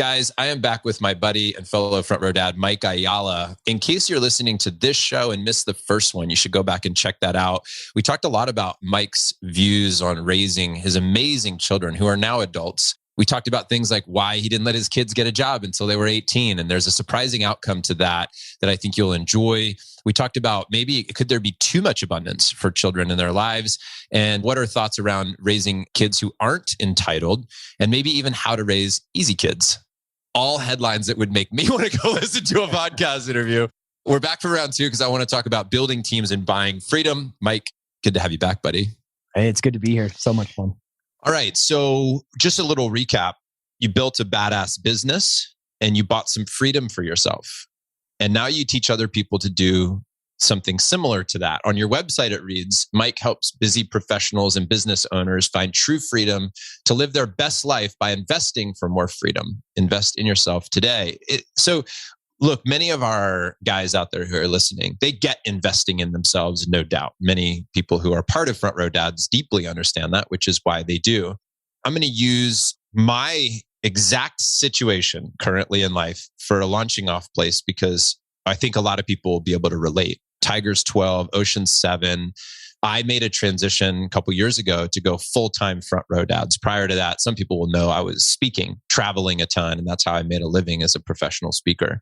Guys, I am back with my buddy and fellow front row dad, Mike Ayala. In case you're listening to this show and missed the first one, you should go back and check that out. We talked a lot about Mike's views on raising his amazing children who are now adults. We talked about things like why he didn't let his kids get a job until they were 18. And there's a surprising outcome to that I think you'll enjoy. We talked about maybe could there be too much abundance for children in their lives? And what are thoughts around raising kids who aren't entitled? And maybe even how to raise easy kids. All headlines that would make me want to go listen to a podcast interview. We're back for round two because I want to talk about building teams and buying freedom. Mike, good to have you back, buddy. Hey, it's good to be here. So much fun. All right. So just a little recap. You built a badass business and you bought some freedom for yourself. And now you teach other people to do something similar to that. On your website, it reads, Mike helps busy professionals and business owners find true freedom to live their best life by investing for more freedom. Invest in yourself today. So look, many of our guys out there who are listening, they get investing in themselves, no doubt. Many people who are part of Front Row Dads deeply understand that, which is why they do. I'm going to use my exact situation currently in life for a launching off place because I think a lot of people will be able to relate. Tigers 12, Ocean 7. I made a transition a couple years ago to go full-time front row dads. Prior to that, some people will know I was speaking, traveling a ton, and that's how I made a living as a professional speaker.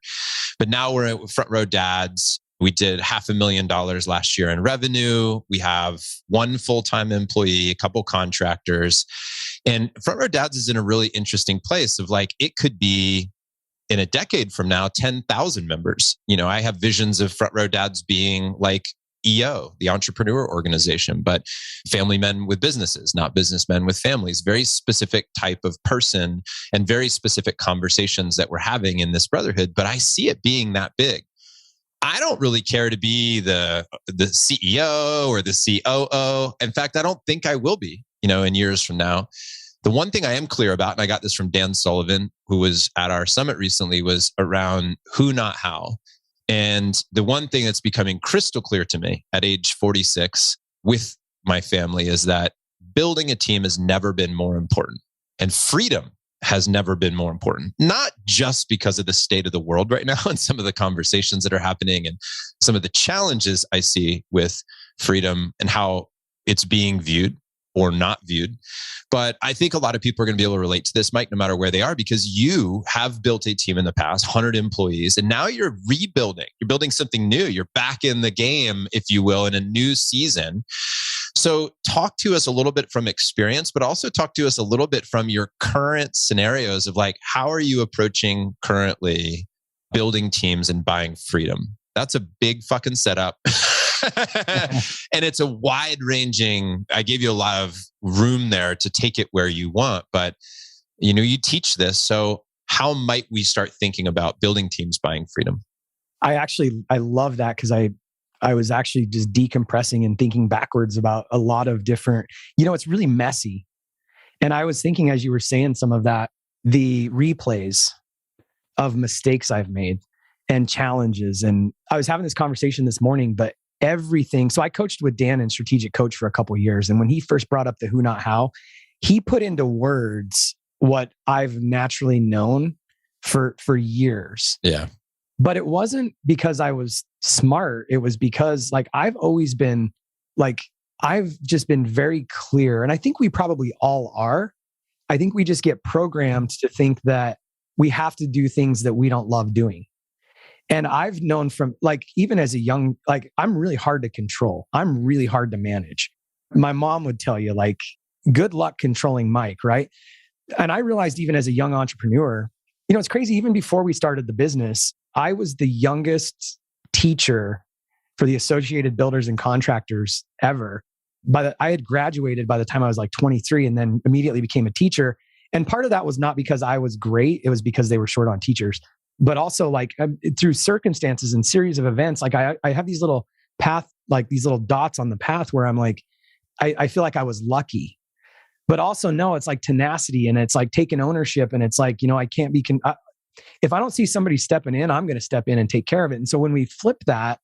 But now we're at front row dads. We did $500,000 last year in revenue. We have one full-time employee, a couple contractors. And front row dads is in a really interesting place of like, it could be in a decade from now, 10,000 members. You know, I have visions of front row dads being like EO, the entrepreneur organization, but family men with businesses, not businessmen with families. Very specific type of person and very specific conversations that we're having in this brotherhood. But I see it being that big. I don't really care to be the CEO or the COO. In fact, I don't think I will be, in years from now. The one thing I am clear about, and I got this from Dan Sullivan, who was at our summit recently, was around who, not how. And the one thing that's becoming crystal clear to me at age 46 with my family is that building a team has never been more important. And freedom has never been more important. Not just because of the state of the world right now and some of the conversations that are happening and some of the challenges I see with freedom and how it's being viewed or not viewed. But I think a lot of people are going to be able to relate to this, Mike, no matter where they are, because you have built a team in the past, 100 employees, and now you're rebuilding. You're building something new. You're back in the game, if you will, in a new season. So talk to us a little bit from experience, but also talk to us a little bit from your current scenarios of like, how are you approaching currently building teams and buying freedom? That's a big fucking setup. And it's a wide ranging, I gave you a lot of room there to take it where you want, but you teach this. So how might we start thinking about building teams, buying freedom? I love that because I was actually just decompressing and thinking backwards about a lot of different, it's really messy. And I was thinking as you were saying some of that, the replays of mistakes I've made and challenges. And I was having this conversation this morning, but everything. So I coached with Dan and strategic coach for a couple of years. And when he first brought up the who, not how, he put into words what I've naturally known for years. Yeah. But it wasn't because I was smart. It was because I've always been I've just been very clear. And I think we probably all are. I think we just get programmed to think that we have to do things that we don't love doing. And I've known from even as a young, I'm really hard to control. I'm really hard to manage. My mom would tell you good luck controlling Mike, right? And I realized even as a young entrepreneur, it's crazy. Even before we started the business, I was the youngest teacher for the Associated Builders and Contractors ever. I had graduated by the time I was 23 and then immediately became a teacher. And part of that was not because I was great. It was because they were short on teachers. But also through circumstances and series of events, I have these little path, these little dots on the path where I'm I feel like I was lucky. But also no, it's tenacity and it's taking ownership and it's I can't be, if I don't see somebody stepping in, I'm going to step in and take care of it. And so when we flip that,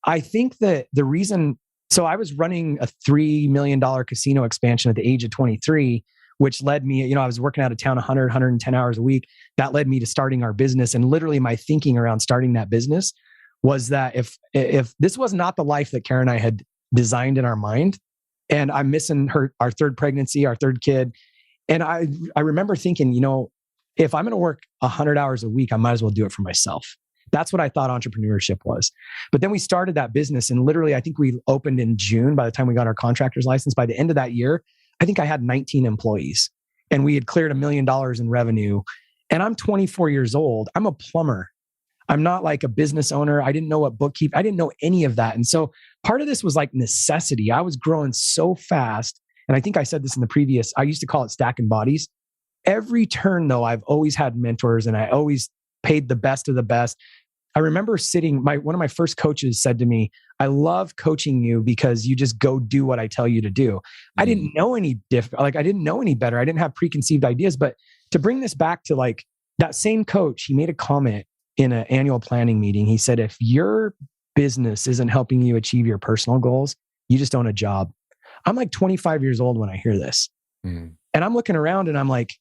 I think that the reason, so I was running a $3 million casino expansion at the age of 23 which led me, I was working out of town 100, 110 hours a week. That led me to starting our business. And literally my thinking around starting that business was that if this was not the life that Karen and I had designed in our mind, and I'm missing our third pregnancy, our third kid. And I remember thinking, if I'm going to work 100 hours a week, I might as well do it for myself. That's what I thought entrepreneurship was. But then we started that business, and literally, I think we opened in June. By the time we got our contractor's license, by the end of that year, I think I had 19 employees, and we had cleared $1 million in revenue. And I'm 24 years old. I'm a plumber. I'm not like a business owner. I didn't know what bookkeeping. I didn't know any of that. And so part of this was like necessity. I was growing so fast. And I think I said this in the previous, I used to call it stacking bodies. Every turn though, I've always had mentors and I always paid the best of the best. I remember one of my first coaches said to me, I love coaching you because you just go do what I tell you to do. I didn't know any I didn't know any better. I didn't have preconceived ideas. But to bring this back to like that same coach, he made a comment in an annual planning meeting. He said, if your business isn't helping you achieve your personal goals, you just own a job. I'm like 25 years old when I hear this. And I'm looking around and I'm like,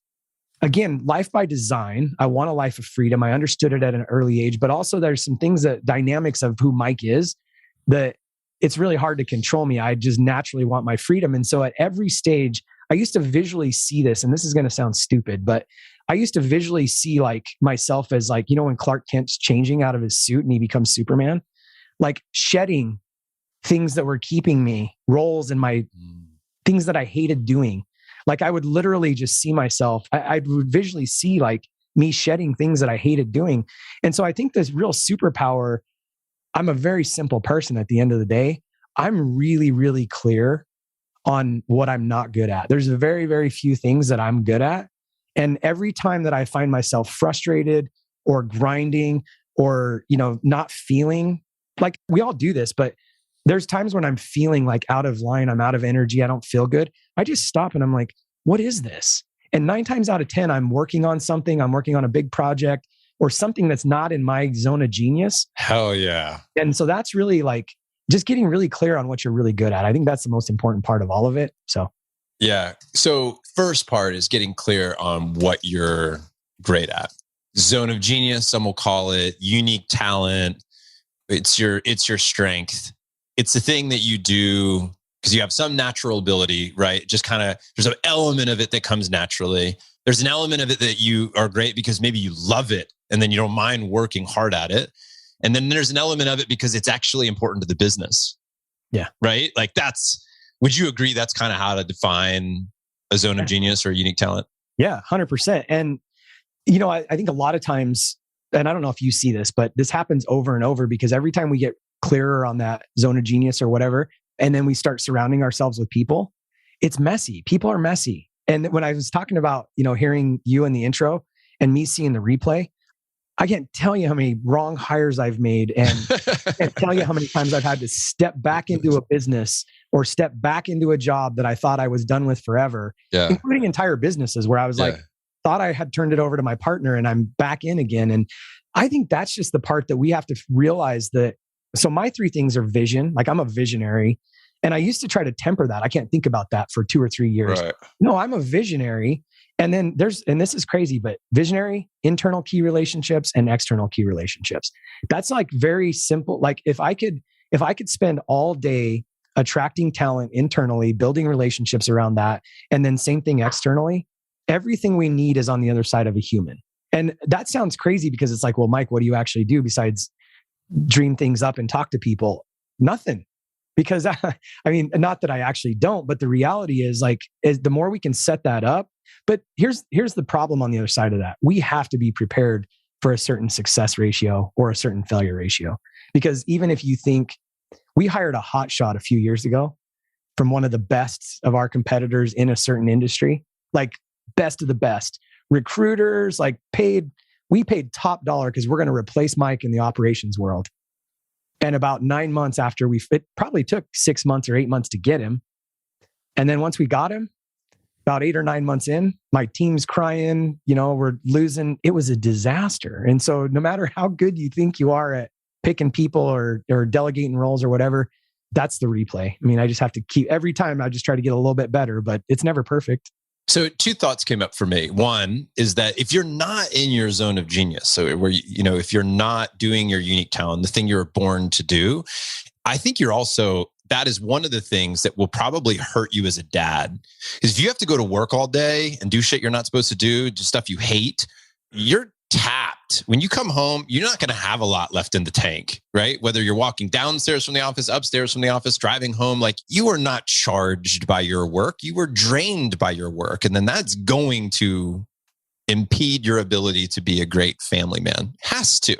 again, life by design. I want a life of freedom. I understood it at an early age, but also there's some things dynamics of who Mike is that it's really hard to control me. I just naturally want my freedom. And so at every stage, I used to visually see this, and this is going to sound stupid, but I used to visually see like myself as like, when Clark Kent's changing out of his suit and he becomes Superman, like shedding things that were keeping me, roles in my things that I hated doing. Like I would literally just see myself, I would visually see like me shedding things that I hated doing. And so I think this real superpower, I'm a very simple person at the end of the day. I'm really, really clear on what I'm not good at. There's very, very few things that I'm good at. And every time that I find myself frustrated or grinding or, not feeling like, we all do this, but there's times when I'm feeling like out of line, I'm out of energy, I don't feel good. I just stop and I'm like, what is this? And 9 times out of 10, I'm working on something. I'm working on a big project or something that's not in my zone of genius. Hell yeah. And so that's really like just getting really clear on what you're really good at. I think that's the most important part of all of it. So yeah. So first part is getting clear on what you're great at. Zone of genius, some will call it unique talent. It's your strength. It's the thing that you do because you have some natural ability, right? Just kind of, there's an element of it that comes naturally. There's an element of it that you are great because maybe you love it and then you don't mind working hard at it. And then there's an element of it because it's actually important to the business. Yeah. Right? Like would you agree that's kind of how to define a zone of genius or unique talent? Yeah, 100%. And, I think a lot of times, and I don't know if you see this, but this happens over and over because every time we get clearer on that zone of genius or whatever, and then we start surrounding ourselves with people, it's messy. People are messy. And when I was talking about, hearing you in the intro and me seeing the replay, I can't tell you how many wrong hires I've made and I can't tell you how many times I've had to step back into a business or step back into a job that I thought I was done with forever, including entire businesses where I was like, thought I had turned it over to my partner and I'm back in again. And I think that's just the part that we have to realize that. So my 3 things are vision. Like I'm a visionary and I used to try to temper that. I can't think about that for 2 or 3 years. Right. No, I'm a visionary. And then and this is crazy, but visionary, internal key relationships and external key relationships. That's like very simple. Like if I could spend all day attracting talent internally, building relationships around that, and then same thing externally, everything we need is on the other side of a human. And that sounds crazy because it's like, well, Mike, what do you actually do besides dream things up and talk to people? Nothing. Because not that I actually don't, but the reality is the more we can set that up. But here's the problem on the other side of that. We have to be prepared for a certain success ratio or a certain failure ratio. Because even if you think we hired a hot shot a few years ago from one of the best of our competitors in a certain industry, like best of the best recruiters, we paid top dollar because we're going to replace Mike in the operations world. And about 9 months after it probably took 6 months or 8 months to get him. And then once we got him, about 8 or 9 months in, my team's crying, we're losing. It was a disaster. And so no matter how good you think you are at picking people or delegating roles or whatever, that's the replay. I just have to every time I just try to get a little bit better, but it's never perfect. So two thoughts came up for me. One is that if you're not in your zone of genius, so where if you're not doing your unique talent, the thing you were born to do, I think that is one of the things that will probably hurt you as a dad. Because if you have to go to work all day and do shit you're not supposed to do stuff you hate, you're tapped. When you come home, you're not going to have a lot left in the tank, right? Whether you're walking downstairs from the office, upstairs from the office, driving home, like you are not charged by your work. You were drained by your work. And then that's going to impede your ability to be a great family man. Has to.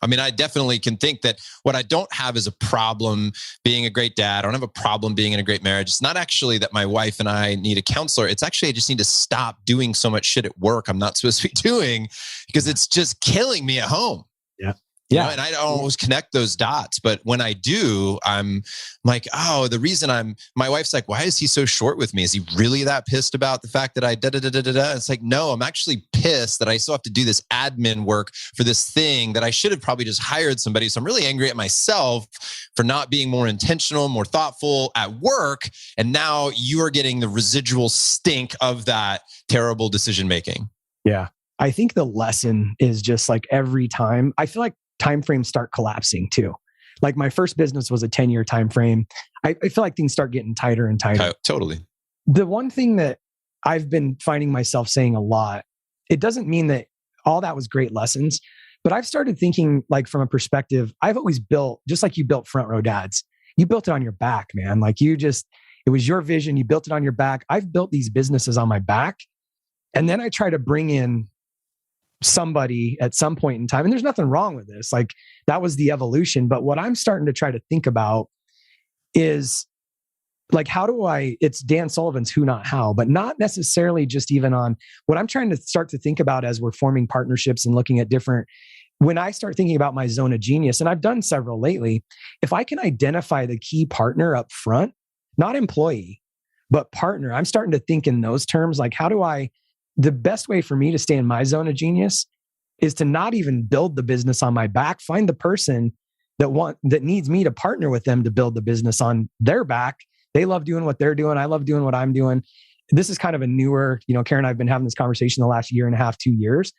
I mean, I definitely can think that what I don't have is a problem being a great dad. I don't have a problem being in a great marriage. It's not actually that my wife and I need a counselor. It's actually I just need to stop doing so much shit at work I'm not supposed to be doing because it's just killing me at home. Yeah. Yeah. And I don't always connect those dots. But when I do, I'm like, oh, the reason my wife's like, why is he so short with me? Is he really that pissed about the fact that I da-da-da-da-da-da? It's like, no, I'm actually pissed that I still have to do this admin work for this thing that I should have probably just hired somebody. So I'm really angry at myself for not being more intentional, more thoughtful at work. And now you are getting the residual stink of that terrible decision making. Yeah. I think the lesson is just like every time, I feel like timeframes start collapsing too. Like my first business was a 10-year time frame. I feel like things start getting tighter and tighter. Totally. The one thing that I've been finding myself saying a lot, it doesn't mean that all that was great lessons, but I've started thinking like from a perspective, I've always built, just like you built Front Row Dads, you built it on your back, man. Like it was your vision. You built it on your back. I've built these businesses on my back. And then I try to bring in somebody at some point in time. And there's nothing wrong with this. Like that was the evolution. But what I'm starting to try to think about is like, it's Dan Sullivan's Who Not How, but not necessarily just even on what I'm trying to start to think about as we're forming partnerships and looking at when I start thinking about my zone of genius, and I've done several lately, if I can identify the key partner up front, not employee, but partner, I'm starting to think in those terms, like the best way for me to stay in my zone of genius is to not even build the business on my back. Find the person that needs me to partner with them to build the business on their back. They love doing what they're doing. I love doing what I'm doing. This is kind of a newer, Karen and I have been having this conversation the last year and a half, 2 years.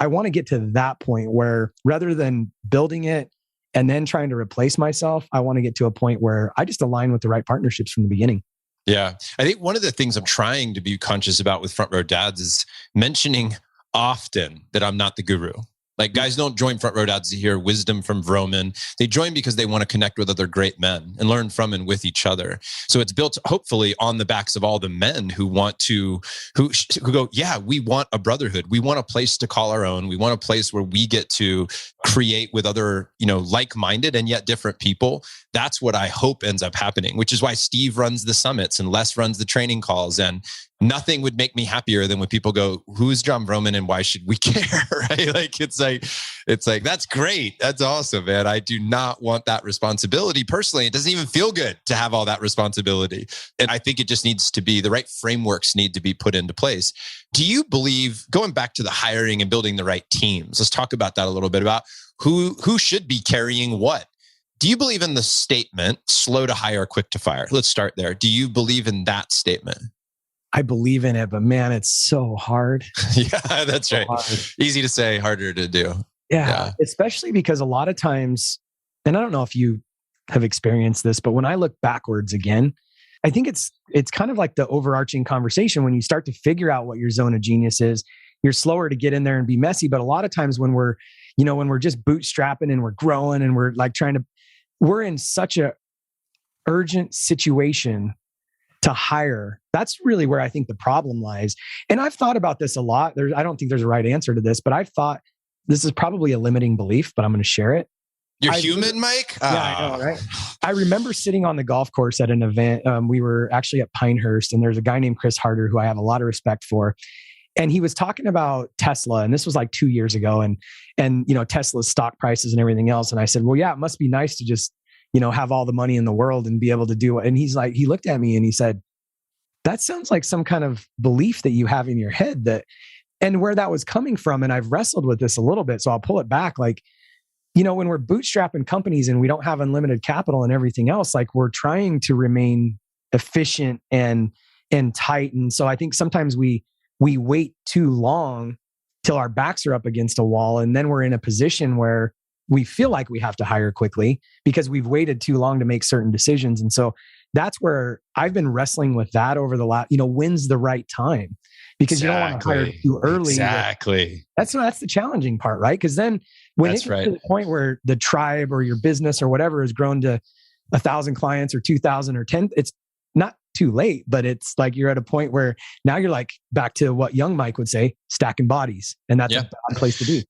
I want to get to that point where rather than building it and then trying to replace myself, I want to get to a point where I just align with the right partnerships from the beginning. Yeah. I think one of the things I'm trying to be conscious about with Front Row Dads is mentioning often that I'm not the guru. Like guys don't join Front Row Dads to hear wisdom from Vroman. They join because they want to connect with other great men and learn from and with each other. So it's built hopefully on the backs of all the men who go, yeah, we want a brotherhood. We want a place to call our own. We want a place where we get to create with other, like-minded and yet different people. That's what I hope ends up happening, which is why Steve runs the summits and Les runs the training calls. And nothing would make me happier than when people go, who's John Vroman and why should we care? Right? Like, it's like, that's great. That's awesome, man. I do not want that responsibility. Personally, it doesn't even feel good to have all that responsibility. And I think it just needs to be, the right frameworks need to be put into place. Do you believe, going back to the hiring and building the right teams, let's talk about that a little bit, about who should be carrying what? Do you believe in the statement, slow to hire, quick to fire? Let's start there. Do you believe in that statement? I believe in it, but man, it's so hard. Yeah, that's right. Easy to say, harder to do. Yeah, especially because a lot of times, and I don't know if you have experienced this, but when I look backwards again, I think it's kind of like the overarching conversation. When you start to figure out what your zone of genius is, you're slower to get in there and be messy. But a lot of times when we're just bootstrapping and we're growing and we're like we're in such a urgent situation to hire. That's really where I think the problem lies. And I've thought about this a lot. I don't think there's a right answer to this, but I've thought this is probably a limiting belief, but I'm going to share it. You're human, Mike? Yeah, I know, right? I remember sitting on the golf course at an event. We were actually at Pinehurst, and there's a guy named Chris Harder who I have a lot of respect for. And he was talking about Tesla, and this was like 2 years ago, and Tesla's stock prices and everything else. And I said, well, yeah, it must be nice to just have all the money in the world and be able to do it. And he's like, he looked at me and he said, that sounds like some kind of belief that you have in your head, and where that was coming from. And I've wrestled with this a little bit, so I'll pull it back. Like, when we're bootstrapping companies and we don't have unlimited capital and everything else, like we're trying to remain efficient and and tight. And so I think sometimes we wait too long till our backs are up against a wall. And then we're in a position where we feel like we have to hire quickly because we've waited too long to make certain decisions. And so that's where I've been wrestling with that over the last, when's the right time? Because you don't want to hire too early. Exactly. That's the challenging part, right? Because then when it gets to the point where the tribe or your business or whatever has grown to 1,000 clients or 2,000 or 10, it's not too late, but it's like you're at a point where now you're like back to what young Mike would say, stacking bodies. And that's a bad place to be.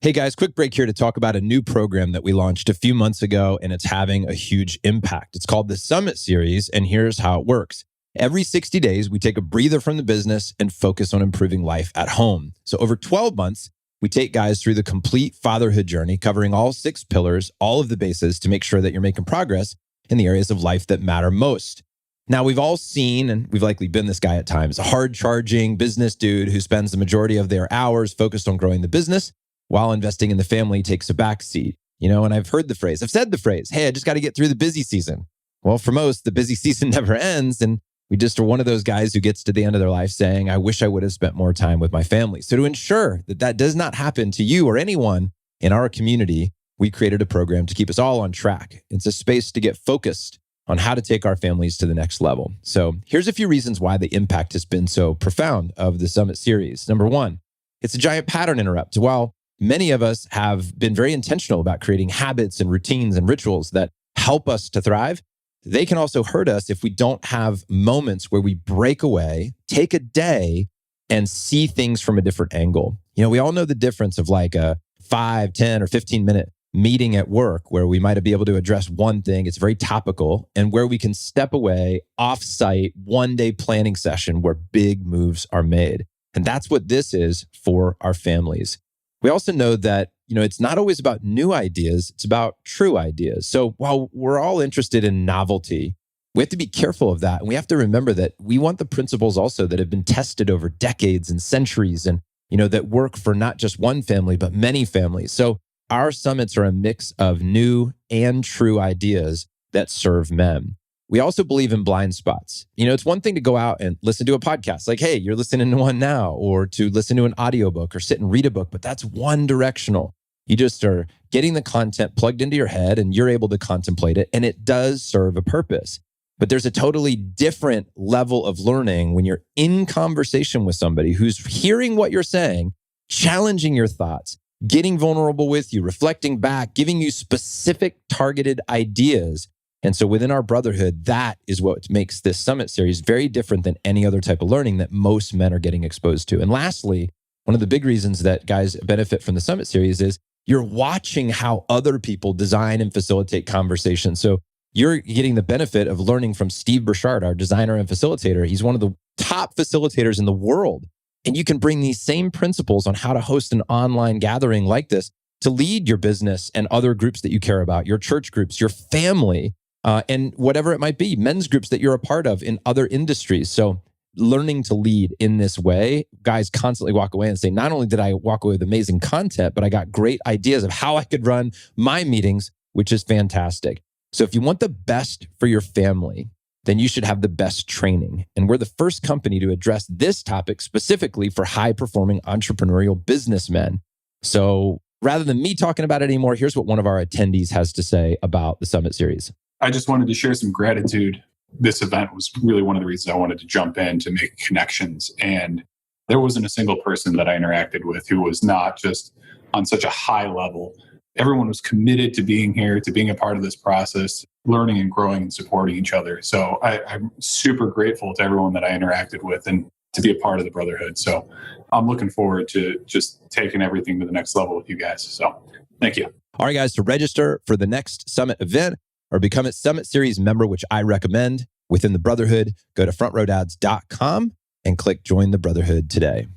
Hey guys, quick break here to talk about a new program that we launched a few months ago, and it's having a huge impact. It's called the Summit Series, and here's how it works. Every 60 days, we take a breather from the business and focus on improving life at home. So over 12 months, we take guys through the complete fatherhood journey, covering all 6 pillars, all of the bases to make sure that you're making progress in the areas of life that matter most. Now, we've all seen, and we've likely been this guy at times, a hard-charging business dude who spends the majority of their hours focused on growing the business while investing in the family takes a backseat. And I've heard the phrase, I've said the phrase, hey, I just got to get through the busy season. Well, for most, the busy season never ends, and we just are one of those guys who gets to the end of their life saying, I wish I would have spent more time with my family. So to ensure that that does not happen to you or anyone in our community, we created a program to keep us all on track. It's a space to get focused on how to take our families to the next level. So here's a few reasons why the impact has been so profound of the Summit Series. Number one, it's a giant pattern interrupt. While many of us have been very intentional about creating habits and routines and rituals that help us to thrive, they can also hurt us if we don't have moments where we break away, take a day, and see things from a different angle. We all know the difference of like a 5, 10, or 15-minute meeting at work where we might be able to address one thing. It's very topical, and where we can step away, off-site, one-day planning session where big moves are made. And that's what this is for our families. We also know that, it's not always about new ideas, it's about true ideas. So while we're all interested in novelty, we have to be careful of that. And we have to remember that we want the principles also that have been tested over decades and centuries and, that work for not just one family, but many families. So our summits are a mix of new and true ideas that serve men. We also believe in blind spots. It's one thing to go out and listen to a podcast like, hey, you're listening to one now, or to listen to an audiobook or sit and read a book, but that's one directional. You just are getting the content plugged into your head and you're able to contemplate it, and it does serve a purpose. But there's a totally different level of learning when you're in conversation with somebody who's hearing what you're saying, challenging your thoughts, getting vulnerable with you, reflecting back, giving you specific targeted ideas. And so within our brotherhood, that is what makes this Summit Series very different than any other type of learning that most men are getting exposed to. And lastly, one of the big reasons that guys benefit from the Summit Series is you're watching how other people design and facilitate conversations. So you're getting the benefit of learning from Steve Burchard, our designer and facilitator. He's one of the top facilitators in the world. And you can bring these same principles on how to host an online gathering like this to lead your business and other groups that you care about, your church groups, your family, and whatever it might be, men's groups that you're a part of in other industries. So learning to lead in this way, guys constantly walk away and say, not only did I walk away with amazing content, but I got great ideas of how I could run my meetings, which is fantastic. So if you want the best for your family, then you should have the best training. And we're the first company to address this topic specifically for high-performing entrepreneurial businessmen. So rather than me talking about it anymore, here's what one of our attendees has to say about the Summit Series. I just wanted to share some gratitude. This event was really one of the reasons I wanted to jump in to make connections. And there wasn't a single person that I interacted with who was not just on such a high level. Everyone was committed to being here, to being a part of this process, learning and growing and supporting each other. So I'm super grateful to everyone that I interacted with and to be a part of the brotherhood. So I'm looking forward to just taking everything to the next level with you guys. So thank you. All right, guys, to register for the next Summit event or become a Summit Series member, which I recommend within the Brotherhood, go to frontrowdads.com and click Join the Brotherhood today.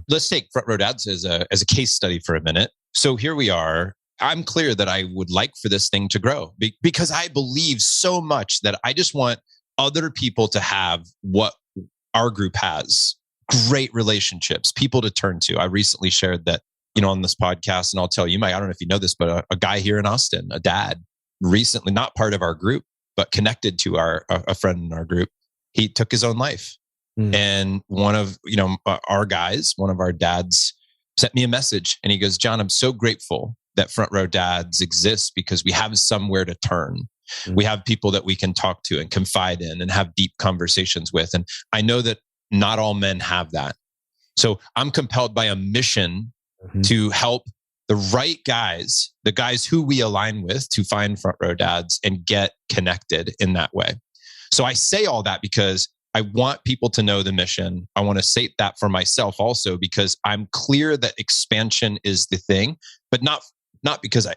Let's take Front Row Dads as a case study for a minute. So here we are. I'm clear that I would like for this thing to grow because I believe so much that I just want other people to have what our group has. Great relationships, people to turn to. I recently shared that, on this podcast, and I'll tell you, Mike, I don't know if you know this, but a guy here in Austin, a dad, recently, not part of our group, but connected to a friend in our group. He took his own life. And one of, our guys, one of our dads sent me a message and he goes, John, I'm so grateful that Front Row Dads exists because we have somewhere to turn. We have people that we can talk to and confide in and have deep conversations with. And I know that not all men have that. So I'm compelled by a mission to help the right guys, the guys who we align with, to find Front Row Dads and get connected in that way. So I say all that because I want people to know the mission. I want to say that for myself also, because I'm clear that expansion is the thing, but not because I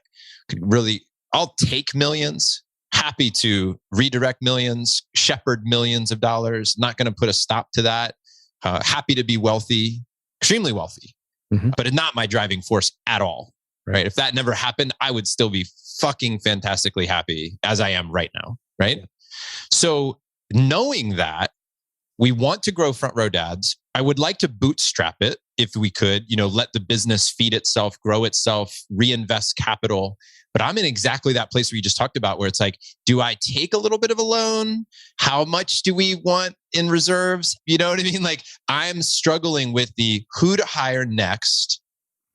could really, I'll take millions, happy to redirect millions, shepherd millions of dollars, not going to put a stop to that. Happy to be wealthy, extremely wealthy, but it's not my driving force at all. Right? If that never happened, I would still be fucking fantastically happy as I am right now. Right? Yeah. So knowing that, we want to grow Front Row Dads. I would like to bootstrap it if we could, let the business feed itself, grow itself, reinvest capital. But I'm in exactly that place where you just talked about, where it's like, do I take a little bit of a loan? How much do we want in reserves? You know what I mean? Like, I'm struggling with the who to hire next,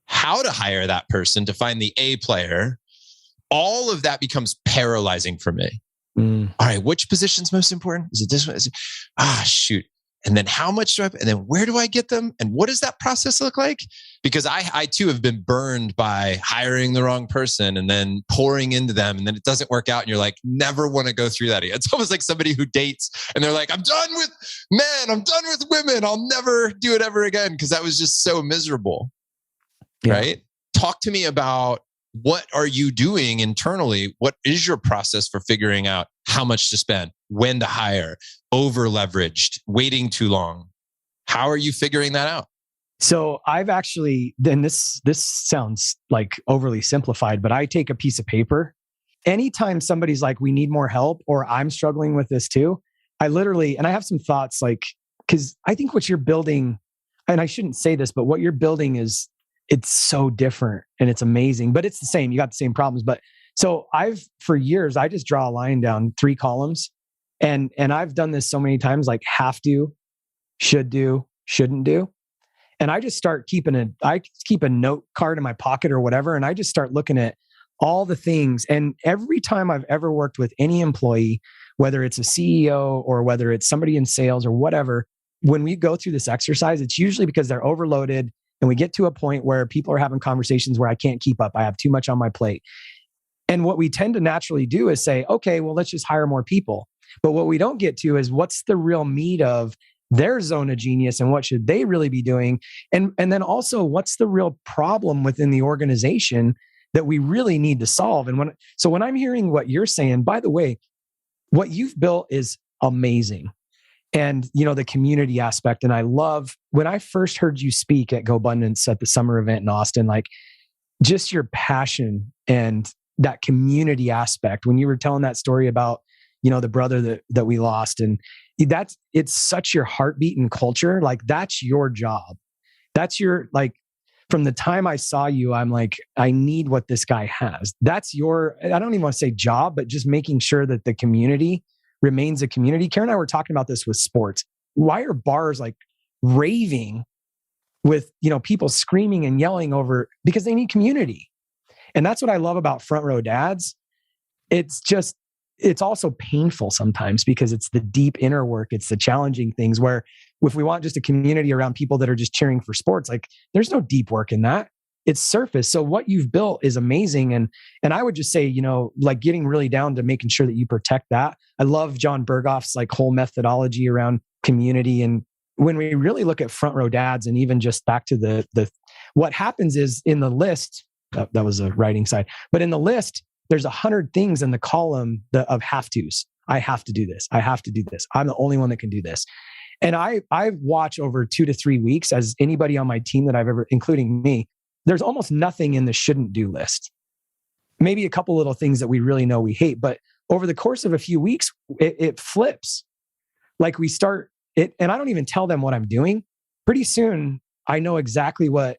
how to hire that person to find the A player. All of that becomes paralyzing for me. All right, which position's most important? Is it this one? Shoot. And then how much do I, and then where do I get them? And what does that process look like? Because I too have been burned by hiring the wrong person and then pouring into them. And then it doesn't work out. And you're like, never want to go through that again. It's almost like somebody who dates and they're like, I'm done with men. I'm done with women. I'll never do it ever again. Because that was just so miserable. Yeah. Right? Talk to me about, what are you doing internally? What is your process for figuring out how much to spend, when to hire, over leveraged, waiting too long? How are you figuring that out? So I've actually, then this sounds like overly simplified, but I take a piece of paper. Anytime somebody's like, we need more help, or I'm struggling with this too, I literally, and I have some thoughts because I think what you're building, and I shouldn't say this, but what you're building it's so different and it's amazing, but it's the same. You got the same problems. But so for years, I just draw a line down 3 columns and I've done this so many times, like have to, should do, shouldn't do. And I just start keep a note card in my pocket or whatever. And I just start looking at all the things. And every time I've ever worked with any employee, whether it's a CEO or whether it's somebody in sales or whatever, when we go through this exercise, it's usually because they're overloaded. And we get to a point where people are having conversations where I can't keep up. I have too much on my plate. And what we tend to naturally do is say, okay, well, let's just hire more people. But what we don't get to is what's the real meat of their zone of genius and what should they really be doing? And then also, what's the real problem within the organization that we really need to solve? And when I'm hearing what you're saying, by the way, what you've built is amazing. And, the community aspect. And I love when I first heard you speak at GoBundance at the summer event in Austin, like just your passion and that community aspect. When you were telling that story about, the brother that we lost, and it's such your heartbeat and culture. Like that's your job. That's your, like, from the time I saw you, I'm like, I need what this guy has. That's your, I don't even want to say job, but just making sure that the community remains a community. Karen and I were talking about this with sports. Why are bars like raving with, people screaming and yelling over? Because they need community. And that's what I love about Front Row Dads. It's also painful sometimes because it's the deep inner work. It's the challenging things where if we want just a community around people that are just cheering for sports, like there's no deep work in that. It's surface. So what you've built is amazing. And I would just say, like getting really down to making sure that you protect that. I love John Berghoff's like whole methodology around community. And when we really look at Front Row Dads and even just back to the what happens is in the list, that was a writing side, but in the list, there's 100 things in the column of have tos. I have to do this. I have to do this. I'm the only one that can do this. And I watch over 2 to 3 weeks as anybody on my team that I've ever, including me, there's almost nothing in the shouldn't do list. Maybe a couple little things that we really know we hate, but over the course of a few weeks, it flips. Like we start it, and I don't even tell them what I'm doing. Pretty soon, I know exactly what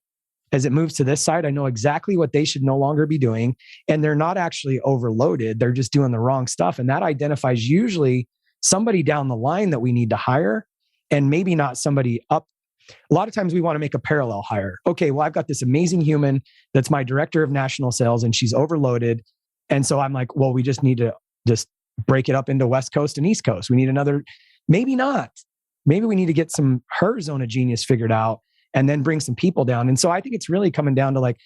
As it moves to this side, I know exactly what they should no longer be doing. And they're not actually overloaded. They're just doing the wrong stuff. And that identifies usually somebody down the line that we need to hire, and maybe not somebody up. A lot of times we want to make a parallel hire. Okay, well, I've got this amazing human that's my director of national sales and she's overloaded. And so I'm like, well, we just need to just break it up into West Coast and East Coast. We need another, maybe not. Maybe we need to get her zone of genius figured out and then bring some people down. And so I think it's really coming down to like,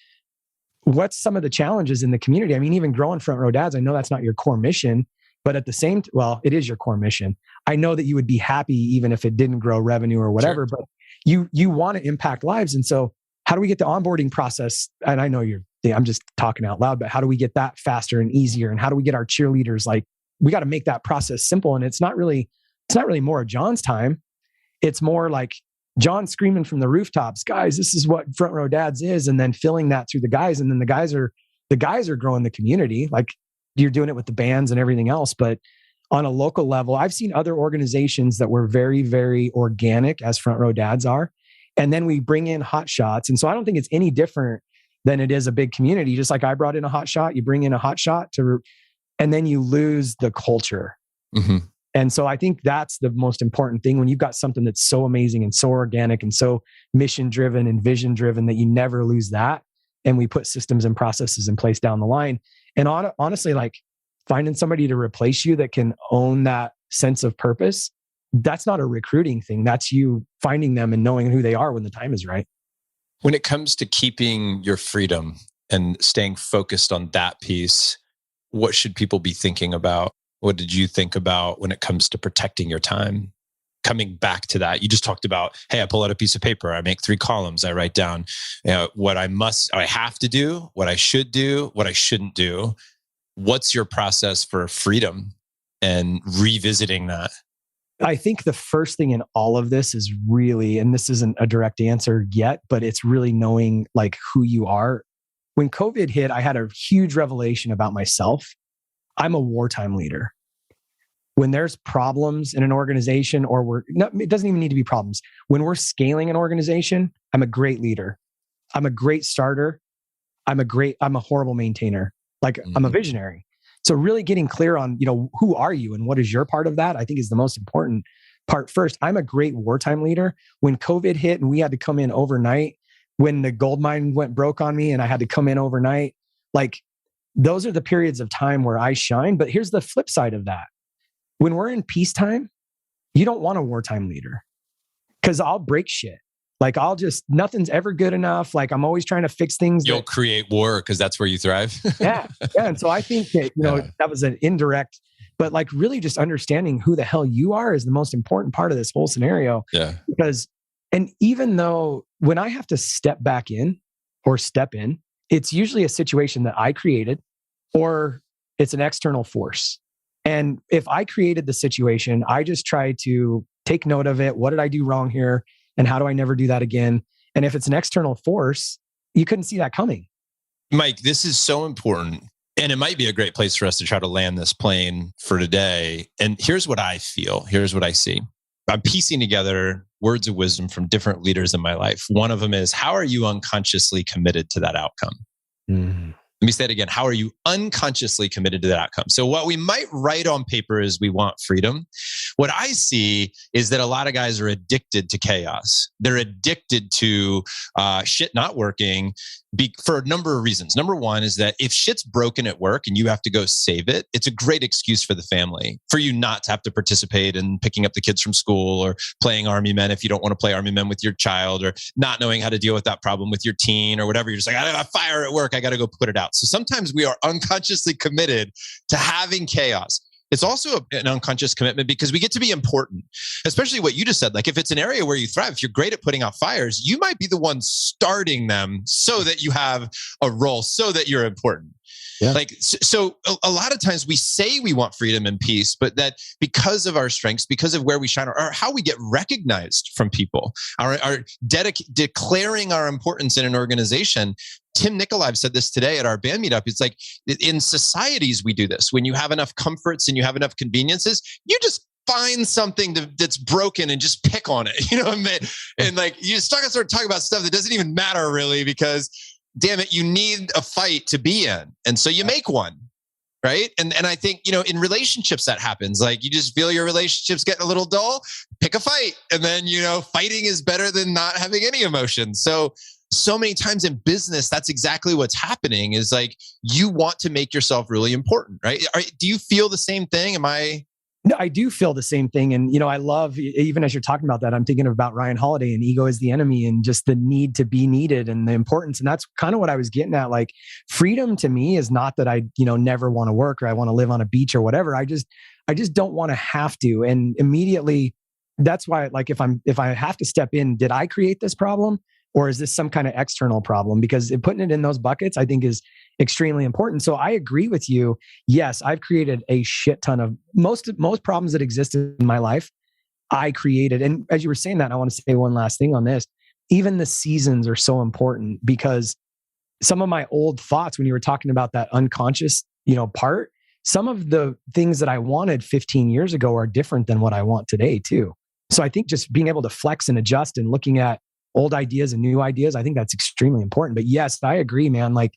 what's some of the challenges in the community? I mean, even growing Front Row Dads, I know that's not your core mission, but at the same, well, it is your core mission. I know that you would be happy even if it didn't grow revenue or whatever, sure. But you want to impact lives. And so how do we get the onboarding process? And I know I'm just talking out loud, but how do we get that faster and easier? And how do we get our cheerleaders? Like, we got to make that process simple. And it's not really more of John's time. It's more like John screaming from the rooftops, guys, this is what Front Row Dads is. And then filling that through the guys. And then the guys are growing the community. Like, you're doing it with the bands and everything else. But on a local level, I've seen other organizations that were very, very organic as Front Row Dads are. And then we bring in hot shots. And so I don't think it's any different than it is a big community. Just like I brought in a hot shot, you bring in a hot shot and then you lose the culture. Mm-hmm. And so I think that's the most important thing when you've got something that's so amazing and so organic and so mission driven and vision driven that you never lose that. And we put systems and processes in place down the line. And honestly, like finding somebody to replace you that can own that sense of purpose, that's not a recruiting thing. That's you finding them and knowing who they are when the time is right. When it comes to keeping your freedom and staying focused on that piece, what should people be thinking about? What did you think about when it comes to protecting your time? Coming back to that, you just talked about, hey, I pull out a piece of paper, I make 3 columns, I write down what I have to do, what I should do, what I shouldn't do. What's your process for freedom and revisiting that? I think the first thing in all of this is really, and this isn't a direct answer yet, but it's really knowing like who you are. When COVID hit, I had a huge revelation about myself. I'm a wartime leader. When there's problems in an organization it doesn't even need to be problems. When we're scaling an organization, I'm a great leader. I'm a great starter. I'm a horrible maintainer. Like I'm a visionary. So really getting clear on, who are you and what is your part of that, I think is the most important part first. I'm a great wartime leader. When COVID hit and we had to come in overnight, when the gold mine went broke on me and I had to come in overnight, like those are the periods of time where I shine. But here's the flip side of that. When we're in peacetime, you don't want a wartime leader because I'll break shit. Like nothing's ever good enough. Like I'm always trying to fix things. You'll create war because that's where you thrive. Yeah. And so I think that, that was an indirect, but like really just understanding who the hell you are is the most important part of this whole scenario. Yeah. And even though when I have to step back in or step in, it's usually a situation that I created or it's an external force. And if I created the situation, I just try to take note of it. What did I do wrong here? And how do I never do that again? And if it's an external force, you couldn't see that coming. Mike, this is so important. And it might be a great place for us to try to land this plane for today. And here's what I feel. Here's what I see. I'm piecing together words of wisdom from different leaders in my life. One of them is, how are you unconsciously committed to that outcome? Let me say it again. How are you unconsciously committed to that outcome? So what we might write on paper is we want freedom. What I see is that a lot of guys are addicted to chaos. They're addicted to shit not working for a number of reasons. Number one is that if shit's broken at work and you have to go save it, it's a great excuse for the family, for you not to have to participate in picking up the kids from school or playing Army Men if you don't want to play Army Men with your child, or not knowing how to deal with that problem with your teen or whatever. You're just like, I got a fire at work, I got to go put it out. So sometimes we are unconsciously committed to having chaos. It's also an unconscious commitment because we get to be important, especially what you just said. Like if it's an area where you thrive, if you're great at putting out fires, you might be the one starting them so that you have a role, so that you're important. Yeah. Like, so a lot of times we say we want freedom and peace, but that because of our strengths, because of where we shine, or how we get recognized from people, declaring our importance in an organization. Tim Nikolai said this today at our band meetup. It's like in societies, we do this. When you have enough comforts and you have enough conveniences, you just find something that's broken and just pick on it, you know what I mean? And like, you start talking about stuff that doesn't even matter really, because damn it, you need a fight to be in. And so you make one. Right. And I think, in relationships that happens, like you just feel your relationship's getting a little dull, pick a fight. And then, fighting is better than not having any emotion. So many times in business, that's exactly what's happening, is like, you want to make yourself really important, right? Do you feel the same thing? No, I do feel the same thing. And, I love, even as you're talking about that, I'm thinking about Ryan Holiday and ego is the enemy, and just the need to be needed and the importance. And that's kind of what I was getting at. Like, freedom to me is not that I, never want to work or I want to live on a beach or whatever. I just don't want to have to. And immediately, that's why, like, if I have to step in, did I create this problem? Or is this some kind of external problem? Because putting it in those buckets, I think, is extremely important. So I agree with you. Yes, I've created a shit ton of most problems that exist in my life. I created. And as you were saying that, I want to say one last thing on this. Even the seasons are so important, because some of my old thoughts, when you were talking about that unconscious, part, some of the things that I wanted 15 years ago are different than what I want today too. So I think just being able to flex and adjust and looking at old ideas and new ideas, I think that's extremely important. But yes, I agree, man. Like,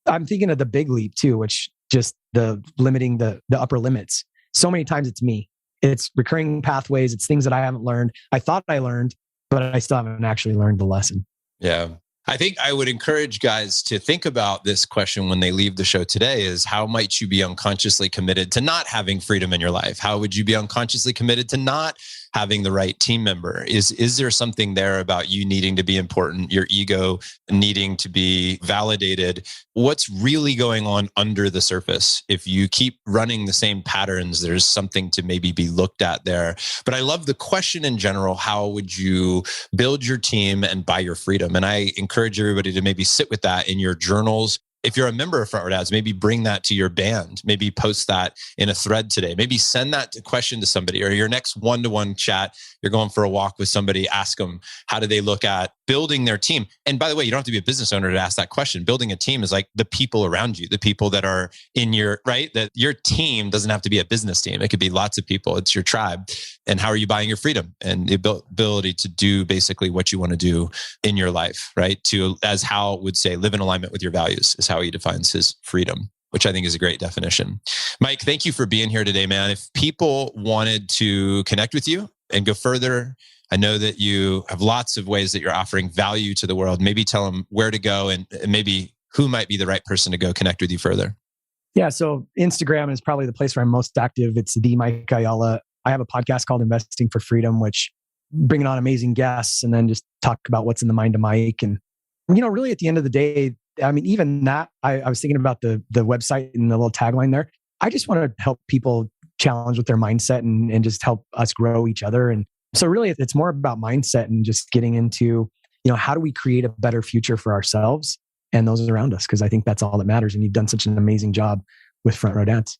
I'm thinking of the big leap too, which just the limiting the upper limits. So many times it's me. It's recurring pathways. It's things that I haven't learned. I thought I learned, but I still haven't actually learned the lesson. Yeah. I think I would encourage guys to think about this question when they leave the show today: is how might you be unconsciously committed to not having freedom in your life? How would you be unconsciously committed to not having the right team member? Is there something there about you needing to be important, your ego needing to be validated? What's really going on under the surface? If you keep running the same patterns, there's something to maybe be looked at there. But I love the question in general: how would you build your team and buy your freedom? And I encourage everybody to maybe sit with that in your journals. If you're a member of Front Row Dads, maybe bring that to your band. Maybe post that in a thread today. Maybe send that question to somebody, or your next one-to-one chat. You're going for a walk with somebody, ask them, how do they look at building their team? And by the way, you don't have to be a business owner to ask that question. Building a team is like the people around you, the people that are in your, right? That your team doesn't have to be a business team. It could be lots of people. It's your tribe. And how are you buying your freedom and the ability to do basically what you want to do in your life, right? To, as Hal would say, live in alignment with your values is how he defines his freedom, which I think is a great definition. Mike, thank you for being here today, man. If people wanted to connect with you and go further, I know that you have lots of ways that you're offering value to the world. Maybe tell them where to go and maybe who might be the right person to go connect with you further. Yeah. So Instagram is probably the place where I'm most active. It's the Mike Ayala. I have a podcast called Investing for Freedom, which bringing on amazing guests and then just talk about what's in the mind of Mike. And, really at the end of the day, I mean, even that, I was thinking about the website and the little tagline there. I just want to help people challenge with their mindset and just help us grow each other. And so really it's more about mindset and just getting into, how do we create a better future for ourselves and those around us? Because I think that's all that matters. And you've done such an amazing job with Front Row Dads.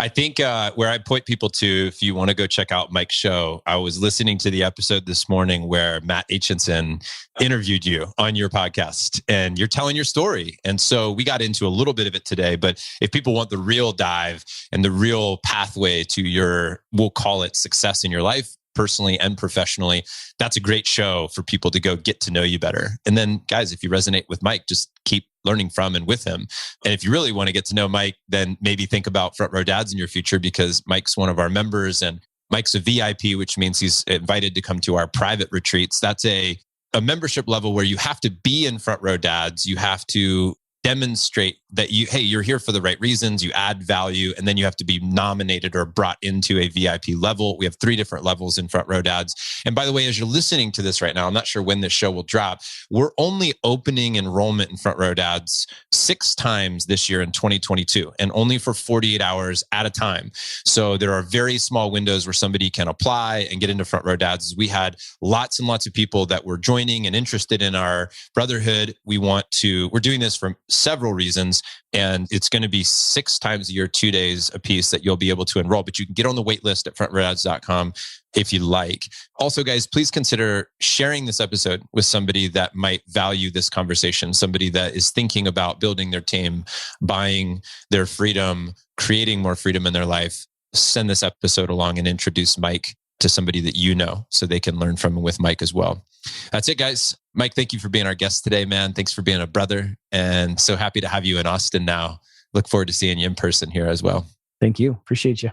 I think where I point people to, if you want to go check out Mike's show, I was listening to the episode this morning where Matt Aitchison interviewed you on your podcast and you're telling your story. And so we got into a little bit of it today, but if people want the real dive and the real pathway to your, we'll call it success in your life, personally and professionally, that's a great show for people to go get to know you better. And then guys, if you resonate with Mike, just keep learning from and with him. And if you really want to get to know Mike, then maybe think about Front Row Dads in your future, because Mike's one of our members and Mike's a VIP, which means he's invited to come to our private retreats. That's a membership level where you have to be in Front Row Dads. You have to demonstrate that you're here for the right reasons, you add value, and then you have to be nominated or brought into a VIP level. We have 3 different levels in Front Row Dads. And by the way, as you're listening to this right now, I'm not sure when this show will drop. We're only opening enrollment in Front Row Dads 6 times this year in 2022, and only for 48 hours at a time. So there are very small windows where somebody can apply and get into Front Row Dads. We had lots and lots of people that were joining and interested in our brotherhood. We're doing this for several reasons. And it's going to be 6 times a year, 2 days a piece that you'll be able to enroll. But you can get on the wait list at frontrowdads.com if you like. Also, guys, please consider sharing this episode with somebody that might value this conversation, somebody that is thinking about building their team, buying their freedom, creating more freedom in their life. send this episode along and introduce Mike to somebody that you know so they can learn from and with Mike as well. That's it, guys. Mike, thank you for being our guest today, man. Thanks for being a brother, and so happy to have you in Austin now. Look forward to seeing you in person here as well. Thank you. Appreciate you.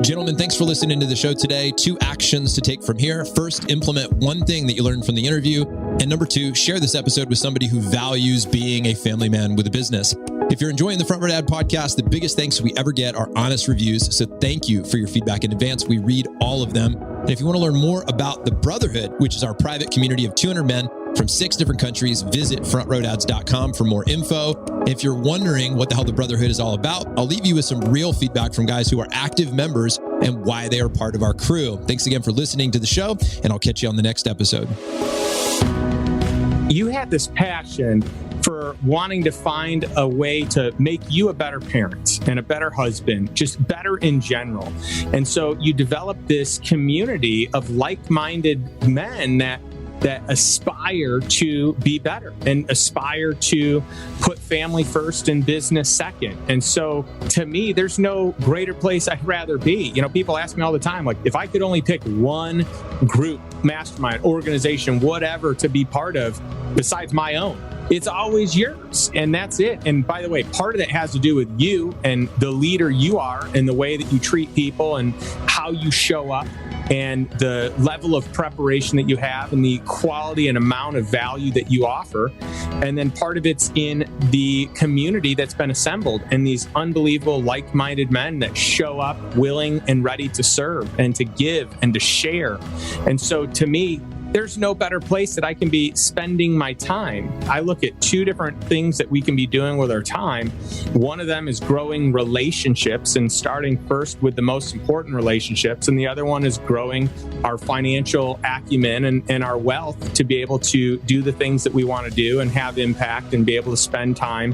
Gentlemen, thanks for listening to the show today. 2 actions to take from here. First, implement one thing that you learned from the interview. And number 2, share this episode with somebody who values being a family man with a business. If you're enjoying the Front Row Dad podcast, the biggest thanks we ever get are honest reviews. So thank you for your feedback in advance. We read all of them. And if you want to learn more about the Brotherhood, which is our private community of 200 men from 6 different countries, visit frontrowdads.com for more info. If you're wondering what the hell the Brotherhood is all about, I'll leave you with some real feedback from guys who are active members and why they are part of our crew. Thanks again for listening to the show, and I'll catch you on the next episode. You had this passion for wanting to find a way to make you a better parent and a better husband, just better in general. And so you developed this community of like-minded men that aspire to be better and aspire to put family first and business second. And so to me, there's no greater place I'd rather be. You know, people ask me all the time, like, if I could only pick one group, mastermind, organization, whatever to be part of besides my own, it's always yours. And that's it. And by the way, part of that has to do with you and the leader you are and the way that you treat people and how you show up and the level of preparation that you have and the quality and amount of value that you offer. And then part of it's in the community that's been assembled and these unbelievable like-minded men that show up willing and ready to serve and to give and to share. And so to me, there's no better place that I can be spending my time. I look at 2 different things that we can be doing with our time. One of them is growing relationships and starting first with the most important relationships. And the other one is growing our financial acumen and our wealth to be able to do the things that we want to do and have impact and be able to spend time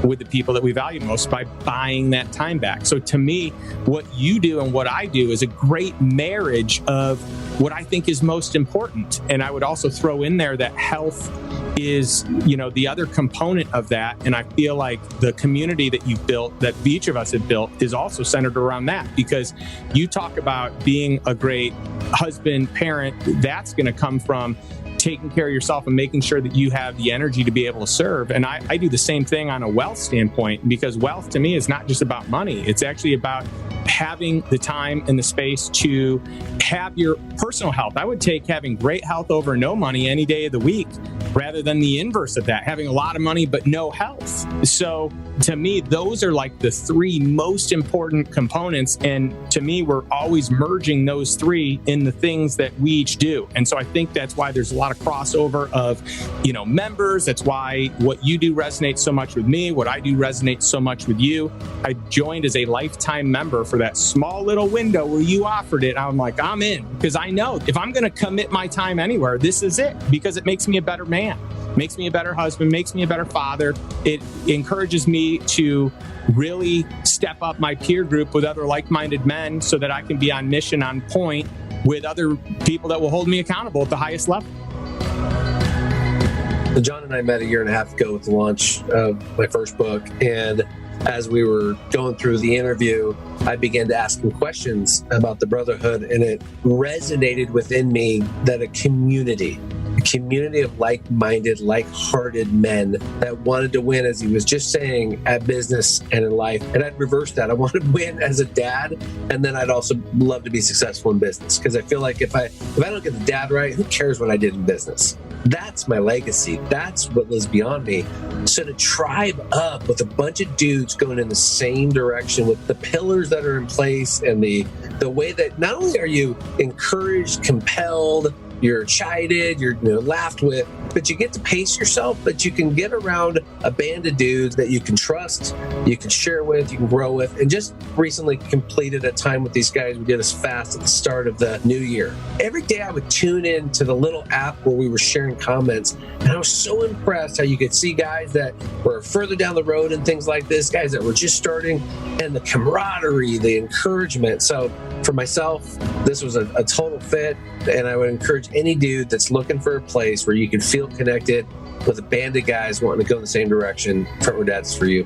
with the people that we value most by buying that time back. So to me, what you do and what I do is a great marriage of what I think is most important. And I would also throw in there that health is, the other component of that. And I feel like the community that you've built, that each of us have built, is also centered around that. Because you talk about being a great husband, parent, that's going to come from taking care of yourself and making sure that you have the energy to be able to serve. And I do the same thing on a wealth standpoint, because wealth to me is not just about money. It's actually about having the time and the space to have your personal health. I would take having great health over no money any day of the week, rather than the inverse of that, having a lot of money but no health. So to me, those are like the 3 most important components. And to me, we're always merging those 3 in the things that we each do. And so I think that's why there's a lot of crossover of, members. That's why what you do resonates so much with me. What I do resonates so much with you. I joined as a lifetime member for that small little window where you offered it. I'm like, I'm in, because I know if I'm going to commit my time anywhere, this is it, because it makes me a better man, makes me a better husband, makes me a better father. It encourages me to really step up my peer group with other like-minded men so that I can be on mission, on point with other people that will hold me accountable at the highest level. John and I met 1.5 years ago with the launch of my first book. And as we were going through the interview, I began to ask him questions about the Brotherhood, and it resonated within me that a community of like-minded, like-hearted men that wanted to win, as he was just saying, at business and in life. And I'd reverse that. I want to win as a dad, and then I'd also love to be successful in business, because I feel like if I don't get the dad right, who cares what I did in business? That's my legacy. That's what lives beyond me. So to tribe up with a bunch of dudes going in the same direction with the pillars that are in place and the way that not only are you encouraged, compelled, you're chided, you're laughed with, but you get to pace yourself, but you can get around a band of dudes that you can trust, you can share with, you can grow with. And just recently completed a time with these guys. We did a fast at the start of the new year. Every day I would tune in to the little app where we were sharing comments, and I was so impressed how you could see guys that were further down the road and things like this, guys that were just starting, and the camaraderie, the encouragement. So for myself, this was a total fit, and I would encourage any dude that's looking for a place where you can feel connected with a band of guys wanting to go in the same direction. Front Row Dads is for you.